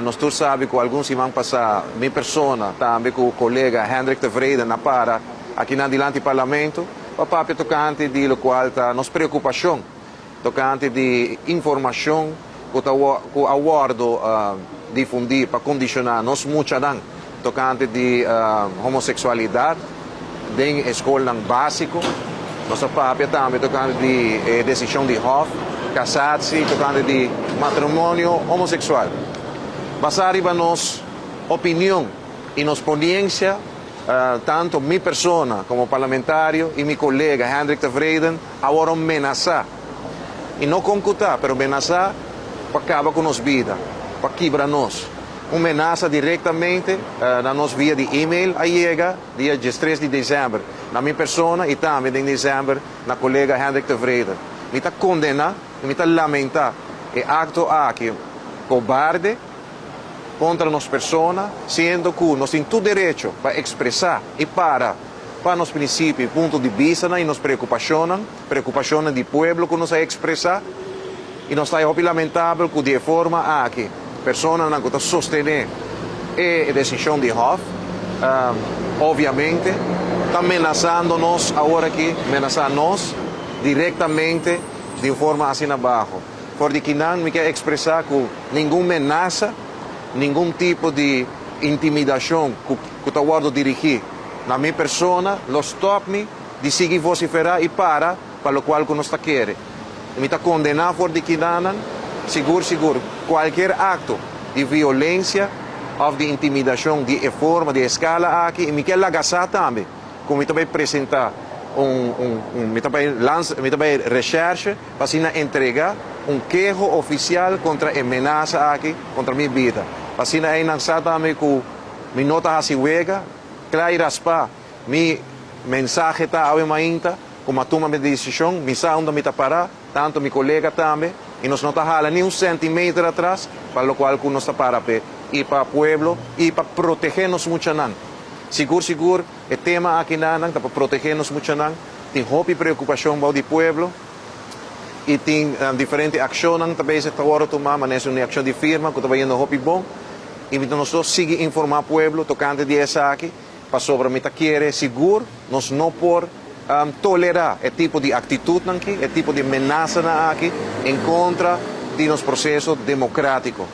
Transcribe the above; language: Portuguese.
nós todos sabemos que alguns vão passar, minha persona, também com o colega Hendrik de Vrede, na para, aqui na dilante parlamento, papapia tocante de lo qual está nos preocupação, tocante de informação que o aguardo difundir para condicionar nos muchadão, tocante de homossexualidade, em escola básico, nossa papia também tocante de decisão de Hof, casar-se, tocante de matrimônio homossexual. Basariba nos opinião e nos experiência, tanto minha persona como parlamentário e meu colega Hendrik de Vreden, agora ameaçar. E não concutar, mas ameaçar para acabar com nossa vida, para quebrar nós. Uma ameaça diretamente na nossa via de e-mail, aí chega dia 13 de dezembro, na minha persona e também em dezembro, na colega Hendrik de Vreden. Me está condenar, me está lamentar, e acto aqui cobarde, contra nossa persona, sendo que nós temos todo direito para expressar e para nos princípios, ponto de vista e nos preocupações do povo que nos expressar, e nós estamos lamentável que de forma aqui, persona não está sostener a decisão de Hof, obviamente, está ameaçando-nos agora aqui, ameaçando-nos diretamente de forma assim abaixo. Porque que não me quer expressar que nenhuma ameaça, nenhum tipo de intimidação que eu guardo dirigir na minha persona, lo stop-me de seguir vociferar e para o qual que nós está querendo. Me está condenado por de que não, seguro, qualquer acto de violência ou de intimidação de forma, de escala aqui, e me quer lagaçar também, como me também apresentar me também recherche para se entregar queijo oficial contra a ameaça aqui, contra a minha vida. Para se lançar também com minha nota a siwega, claro raspa, minha mensagem está a mainta, como a toma de decisão, minha saúde me está parar, tanto meu colega também, e nós não está nem centímetro atrás, para o qual nós está para ir para o povo e para proteger-nos muito. Seguro, o tema aqui para proteger-nos muito, tem roupa e preocupação para o povo, e tem diferentes ações também se está agora tomar, mas é uma ação de firma, que está indo roupa bom, e então nós seguimos informar o povo, tocante de essa aqui, para sobre o que quer seguro, nós não por tolerar esse tipo de atitude aqui, esse tipo de ameaça aqui, em contra de nos processos democráticos.